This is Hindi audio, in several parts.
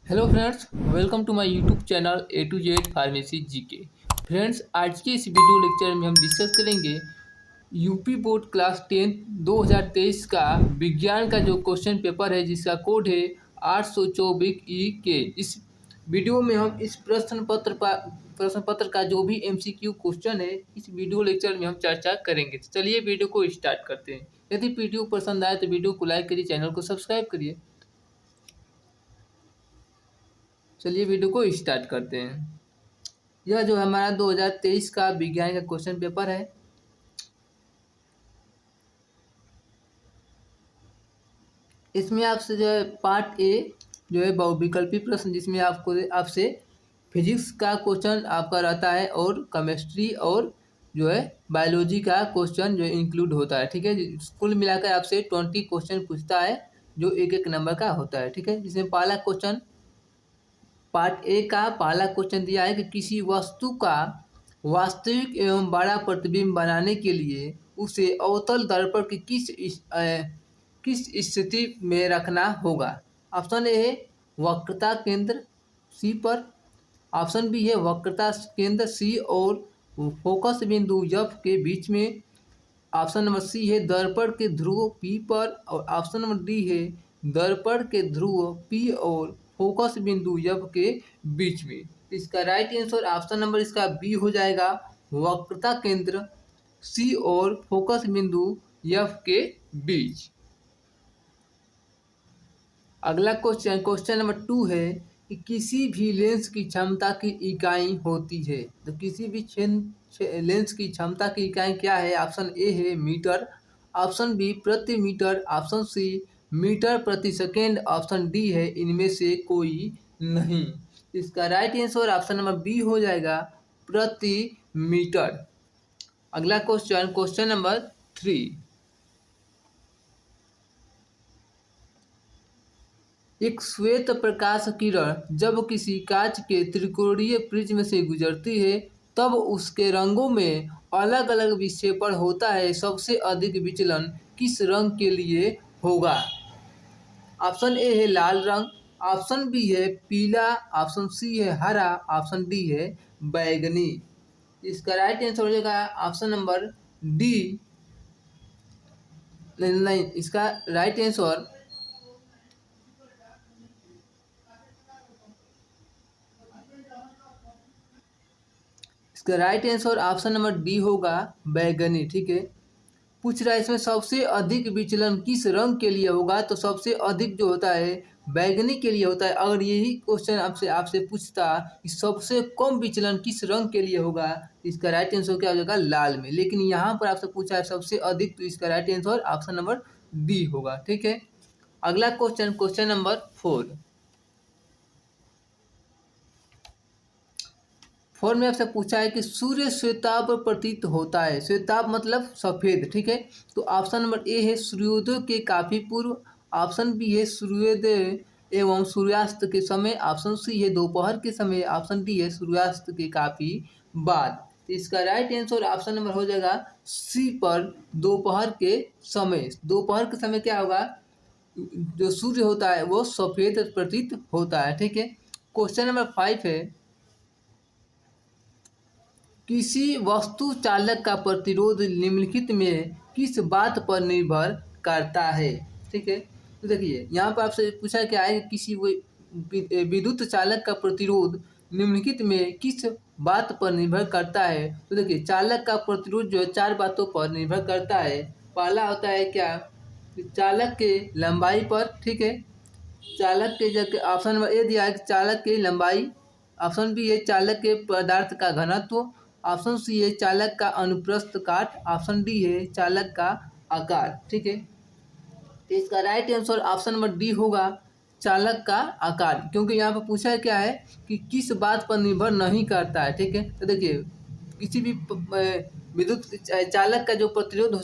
Hello friends, welcome to my YouTube channel A to Z pharmacy GK. Friends, आज के इस वीडियो लेक्चर में हम डिस्कस करेंगे यूपी बोर्ड क्लास 10 2023 का विज्ञान का जो क्वेश्चन पेपर है, जिसका कोड है 824 के। इस वीडियो में हम इस प्रश्न पत्र का जो भी एमसीक्यू क्वेश्चन है, इस वीडियो लेक्चर में हम चर्चा करेंगे। तो चलिए वीडियो को स्टार्ट करते हैं। यदि वीडियो पसंद आए तो वीडियो को लाइक करिए, चैनल को सब्सक्राइब करिए। चलिए वीडियो को स्टार्ट करते हैं। यह जो हमारा 2023 का विज्ञान का क्वेश्चन पेपर है, इसमें आपसे जो है पार्ट ए जो है बहुविकल्पी प्रश्न, जिसमें आपसे फिजिक्स का क्वेश्चन आपका रहता है और केमिस्ट्री और जो है बायोलॉजी का क्वेश्चन जो इंक्लूड होता है। ठीक है, कुल मिलाकर आपसे 20 क्वेश्चन पूछता है, जो एक एक नंबर का होता है। ठीक है, जिसमें पहला क्वेश्चन पार्ट ए का पहला क्वेश्चन दिया है कि किसी वस्तु का वास्तविक एवं बड़ा प्रतिबिंब बनाने के लिए उसे अवतल दर्पण की किस स्थिति में रखना होगा। ऑप्शन ए है वक्रता केंद्र सी पर, ऑप्शन बी है वक्रता केंद्र सी और फोकस बिंदु एफ के बीच में, ऑप्शन नंबर सी है दर्पण के ध्रुव पी पर, और ऑप्शन नंबर डी है दर्पण के ध्रुव पी और फोकस बिंदु एफ के बीच में। इसका राइट आंसर ऑप्शन नंबर इसका बी हो जाएगा, वक्रता केंद्र सी और फोकस बिंदु एफ के बीच। अगला क्वेश्चन नंबर 2 है कि किसी भी लेंस की क्षमता की इकाई होती है। तो किसी भी लेंस की क्षमता की इकाई क्या है। ऑप्शन ए है मीटर, ऑप्शन बी प्रति मीटर, ऑप्शन सी मीटर प्रति सेकेंड, ऑप्शन डी है इनमें से कोई नहीं। इसका right answer option number B हो जाएगा, प्रति मीटर। अगला क्वेश्चन नंबर 3, एक श्वेत प्रकाश किरण जब किसी कांच के त्रिकोणीय प्रिज्म से गुजरती है तब उसके रंगों में अलग अलग विक्षेपण होता है। सबसे अधिक विचलन किस रंग के लिए होगा। ऑप्शन ए है लाल रंग, ऑप्शन बी है पीला, ऑप्शन सी है हरा, ऑप्शन डी है बैगनी। इसका राइट आंसर हो जाएगा ऑप्शन नंबर डी। नहीं, इसका राइट आंसर इसका right answer option number D होगा, बैगनी। ठीक है, पूछ रहा है इसमें सबसे अधिक विचलन किस रंग के लिए होगा। तो सबसे अधिक जो होता है बैगनी के लिए होता है। अगर यही क्वेश्चन आपसे पूछता कि सबसे कम विचलन किस रंग के लिए होगा, इसका राइट आंसर क्या हो जाएगा, लाल में। लेकिन यहाँ पर आपसे पूछा है सबसे अधिक, तो इसका right answer option number D होगा। ठीक है, अगला क्वेश्चन नंबर 4 में आपसे पूछा है कि सूर्य श्वेताभ प्रतीत होता है। श्वेताभ मतलब सफ़ेद। ठीक है, तो ऑप्शन नंबर ए है सूर्योदय के काफ़ी पूर्व, ऑप्शन बी है सूर्योदय एवं सूर्यास्त के समय, ऑप्शन सी है दोपहर के समय, ऑप्शन डी है सूर्यास्त के काफ़ी बाद। तो इसका राइट आंसर ऑप्शन नंबर हो जाएगा सी पर, दोपहर के समय। दोपहर के समय क्या होगा, जो सूर्य होता है वो सफ़ेद प्रतीत होता है। ठीक है, क्वेश्चन नंबर 5 है किसी वस्तु चालक का प्रतिरोध निम्नलिखित में किस बात पर निर्भर करता है। ठीक है, तो देखिए यहाँ पर आपसे पूछा क्या है, किसी विद्युत चालक का प्रतिरोध निम्नलिखित में किस बात पर निर्भर करता है। तो देखिए चालक का प्रतिरोध जो है 4 बातों पर निर्भर करता है। पहला होता है क्या, चालक के लंबाई पर। ठीक है, चालक के जगह ऑप्शन नंबर ए दिया है कि चालक की लंबाई, ऑप्शन बी है चालक के पदार्थ का घनत्व, ऑप्शन सी है चालक का अनुप्रस्थ काट, ऑप्शन डी है चालक का आकार। ठीक है, तो इसका right answer option number D होगा, चालक का आकार। क्योंकि यहाँ पर पूछा है क्या है कि किस बात पर निर्भर नहीं करता है। ठीक है, तो देखिए किसी भी विद्युत चालक का जो प्रतिरोध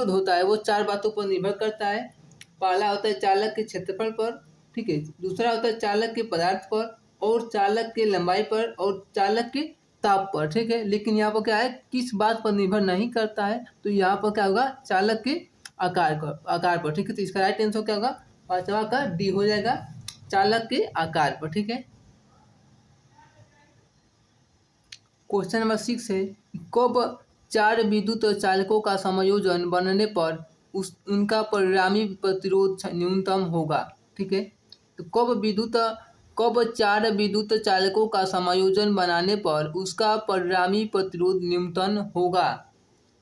होता है वो 4 बातों पर निर्भर करता है। पहला होता है चालक के क्षेत्रफल पर। ठीक है, दूसरा होता है चालक के पदार्थ पर, और चालक के लंबाई पर, और चालक के ताप पर। ठीक है, लेकिन यहाँ पर क्या है, किस बात पर निर्भर नहीं करता है। तो यहाँ पर क्या होगा, चालक के आकार पर। ठीक है, तो इसका राइट आंसर क्या होगा, पांचवा का डी हो जाएगा, चालक के आकार पर। ठीक है, क्वेश्चन नंबर 6 है, कब 4 विद्युत चालकों का संयोजन बनने पर उनका परिणामी प्रतिरोध न्यूनतम होगा। ठीक है, तो कब 4 विद्युत चालकों का संयोजन बनाने पर उसका परिणामी प्रतिरोध न्यूनतम होगा।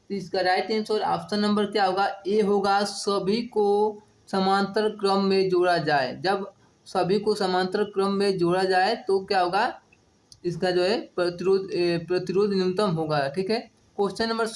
तो इसका राइट आंसर ऑप्शन नंबर क्या होगा, ए होगा, सभी को समांतर क्रम में जोड़ा जाए। जब सभी को समांतर क्रम में जोड़ा जाए तो क्या होगा, इसका जो है प्रतिरोध न्यूनतम होगा। ठीक है, क्वेश्चन नंबर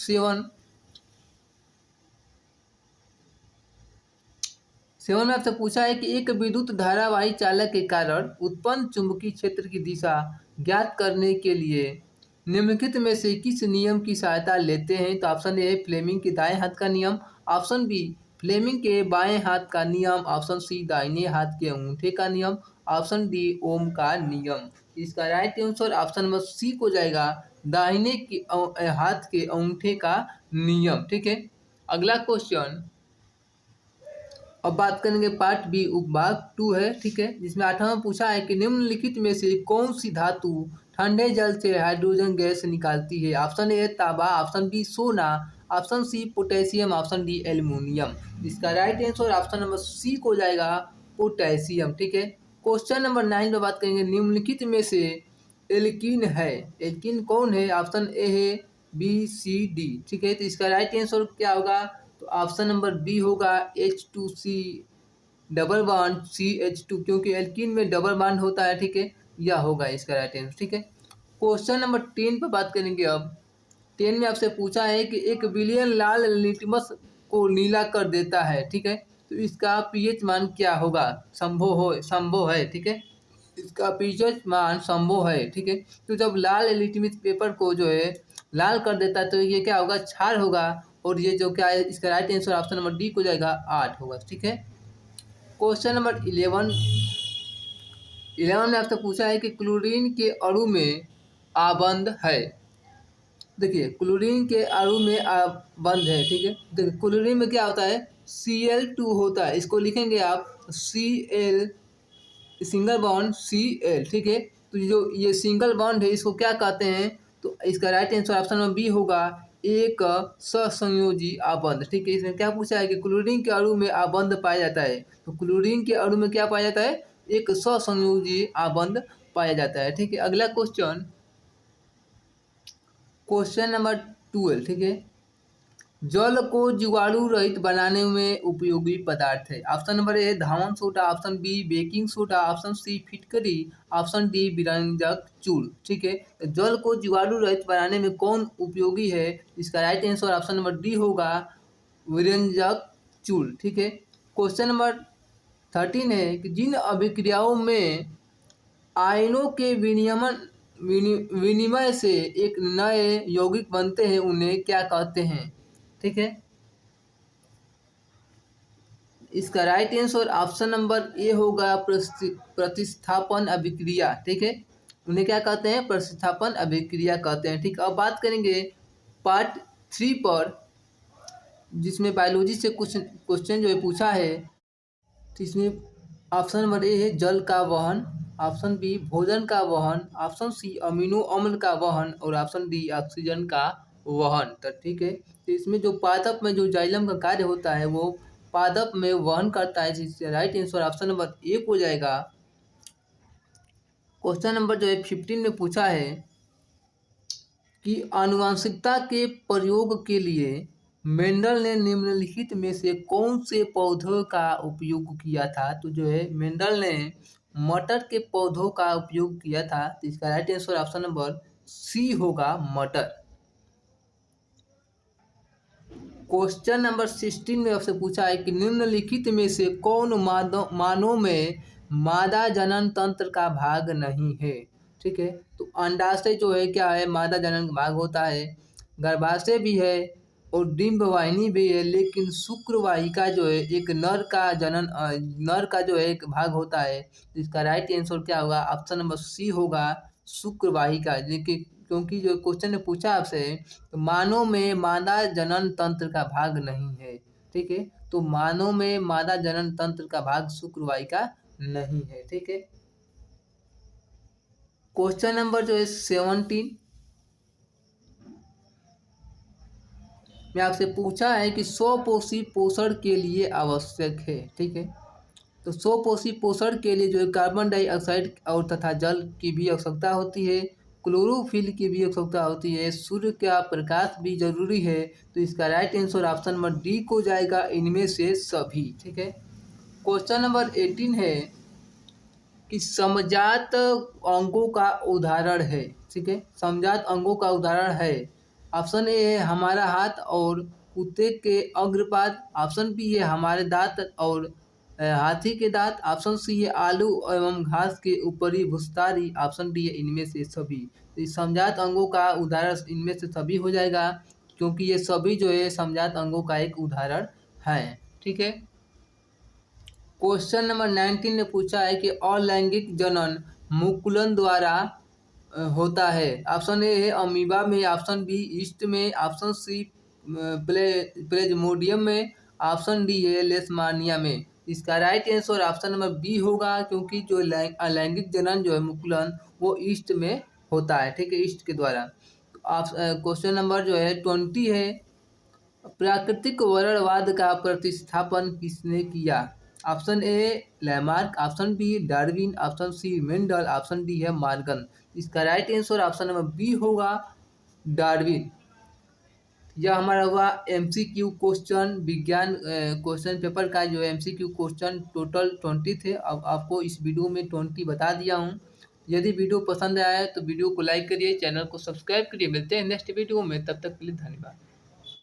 7 में आपसे पूछा है कि एक विद्युत धारावाही चालक के कारण उत्पन्न चुंबकीय क्षेत्र की दिशा ज्ञात करने के लिए निम्नलिखित में से किस नियम की सहायता लेते हैं। तो ऑप्शन ए फ्लेमिंग के दाएं हाथ का नियम, ऑप्शन बी फ्लेमिंग के बाएं हाथ का नियम, ऑप्शन सी दाहिने हाथ के अंगूठे का नियम, ऑप्शन डी ओम का नियम। इसका right answer option number C को जाएगा, दाहिने हाथ के अंगूठे का नियम। ठीक है, अगला क्वेश्चन अब बात करेंगे पार्ट बी उपभाग 2 है। ठीक है, जिसमें 8वां पूछा है कि निम्नलिखित में से कौन सी धातु ठंडे जल से हाइड्रोजन गैस निकालती है। ऑप्शन ए तांबा, ऑप्शन बी सोना, option C potassium, option D aluminium. इसका right answer option number C को जाएगा, पोटेशियम। ठीक है, क्वेश्चन नंबर 9 में बात करेंगे निम्नलिखित में से एल्कीन है, एल्कीन कौन है। ऑप्शन ए है बी सी डी। ठीक है, तो इसका राइट आंसर क्या होगा, तो ऑप्शन नंबर बी होगा H2C डबल बॉन्ड CH2, क्योंकि एल्कीन में डबल बॉन्ड होता है। ठीक है, यह होगा इसका राइट आंसर। ठीक है, क्वेश्चन नंबर 10 पर बात करेंगे। अब 10 में आपसे पूछा है कि 1 बिलियन लाल लिटमस को नीला कर देता है। ठीक है, तो इसका pH मान क्या होगा, संभव है। ठीक है, इसका pH मान संभव है। ठीक है, तो जब लाल लिटमस पेपर को जो है लाल कर देता है तो ये क्या होगा, क्षार होगा। और ये जो क्या है, इसका right answer option number D को जाएगा, 8 होगा। ठीक है, क्वेश्चन नंबर 11 में आपसे पूछा है कि क्लोरीन के अणु में आबंध है। देखिए, क्लोरीन के अणु में आबंध है। ठीक है, देखिए क्लोरीन में क्या होता है, Cl2 होता है। इसको लिखेंगे आप Cl सिंगल बॉन्ड Cl। ठीक है, तो जो ये सिंगल बॉन्ड है इसको क्या कहते हैं, तो इसका right answer option number B होगा, एक सहसंयोजी आबंध। ठीक है, इसमें क्या पूछा है कि क्लोरीन के अणु में आबंध पाया जाता है। तो क्लोरीन के अणु में क्या पाया जाता है, एक सहसंयोजी आबंध पाया जाता है। ठीक है, अगला क्वेश्चन नंबर 12। ठीक है, जल को जीवाणु रहित बनाने में उपयोगी पदार्थ है। ऑप्शन नंबर ए धावन soda, option B baking soda, option C फिटकरी, ऑप्शन डी विरंजक चूर्ण। ठीक है, तो जल को जीवाणु रहित बनाने में कौन उपयोगी है, इसका right answer option number D होगा, विरंजक चूर्ण। ठीक है, क्वेश्चन नंबर 13 है कि जिन अभिक्रियाओं में आयनों के विनिमय से एक नए यौगिक बनते हैं उन्हें क्या कहते हैं। ठीक है, इसका राइट आंसर ऑप्शन नंबर ए होगा, प्रतिस्थापन अभिक्रिया। ठीक है, उन्हें क्या कहते हैं, प्रतिस्थापन अभिक्रिया कहते हैं। ठीक, अब बात करेंगे पार्ट 3 पर, जिसमें बायोलॉजी से कुछ क्वेश्चन जो है पूछा है। तो इसमें ऑप्शन नंबर ए है जल का वहन, ऑप्शन बी भोजन का वहन, ऑप्शन सी अमीनो अम्ल का वहन, और ऑप्शन डी ऑक्सीजन का वहन। तो ठीक है, तो इसमें जो पादप में जो जाइलम का कार्य होता है वो पादप में वहन करता है, जिससे राइट आंसर ऑप्शन नंबर ए हो जाएगा। क्वेश्चन नंबर जो है 15 में पूछा है कि आनुवंशिकता के प्रयोग के लिए मेंडल ने निम्नलिखित में से कौन से पौधों का उपयोग किया था। तो जो है मेंडल ने मटर के पौधों का उपयोग किया था। तो इसका right answer option number C होगा, मटर। क्वेश्चन नंबर 16 में आपसे पूछा है कि निम्नलिखित में से कौन मानव में मादा जनन तंत्र का भाग नहीं है। ठीक है, तो अंडाशय जो है क्या है, मादा जनन का भाग होता है, गर्भाशय भी है और डिंबवाहिनी भी है, लेकिन शुक्रवाहिका जो है एक नर का जो है एक भाग होता है। इसका राइट आंसर क्या होगा, ऑप्शन नंबर सी होगा, शुक्रवाहिका। लेकिन क्योंकि जो क्वेश्चन ने पूछा आपसे, तो मानव में मादा जनन तंत्र का भाग नहीं है। ठीक है, तो मानव में मादा जनन तंत्र का भाग शुक्रवाहिका नहीं है। ठीक है, क्वेश्चन नंबर जो है 17 में आपसे पूछा है कि स्वपोषी पोषण के लिए आवश्यक है। ठीक है, तो स्वपोषी पोषण के लिए जो है कार्बन डाइऑक्साइड और तथा जल की भी आवश्यकता होती है, क्लोरोफिल की भी आवश्यकता होती है, सूर्य का प्रकाश भी जरूरी है। तो इसका right answer option number D को जाएगा, इनमें से सभी। ठीक है, क्वेश्चन नंबर 18 है कि समजात अंगों का उदाहरण है। ठीक है, समजात अंगों का उदाहरण है, ऑप्शन ए है हमारा हाथ और कुत्ते के अग्रपाद, ऑप्शन बी है हमारे दांत और हाथी के दांत, ऑप्शन सी है आलू एवं घास के ऊपरी भुस्तारी, ऑप्शन डी है इनमें से सभी। तो इस समजात अंगों का उदाहरण इनमें से सभी हो जाएगा, क्योंकि ये सभी जो है समजात अंगों का एक उदाहरण है। ठीक है, क्वेश्चन नंबर 19 ने पूछा है कि अलैंगिक जनन मुकुलन द्वारा होता है, ऑप्शन ए है अमीबा में, ऑप्शन बी ईस्ट में, ऑप्शन सी प्लेज्मोडियम में, ऑप्शन डी है लेशमानिया में। इसका right answer option number B होगा, क्योंकि जो अलैंगिक जनन जो है मुकुलन वो ईस्ट में होता है। ठीक है, ईस्ट के द्वारा। क्वेश्चन नंबर जो है 20 है, प्राकृतिक वर्णवाद का प्रतिस्थापन किसने किया, option A Lamarck, option B Darwin, option C Mendel, option D है मार्गन। इसका right answer option number B होगा, डार्विन। यह हमारा हुआ एमसीक्यू क्वेश्चन, विज्ञान क्वेश्चन पेपर का जो एमसीक्यू क्वेश्चन टोटल 20 थे। अब आपको इस वीडियो में 20 बता दिया हूँ। यदि वीडियो पसंद आया है तो वीडियो को लाइक करिए, चैनल को सब्सक्राइब करिए। मिलते हैं नेक्स्ट वीडियो में, तब तक के लिए धन्यवाद।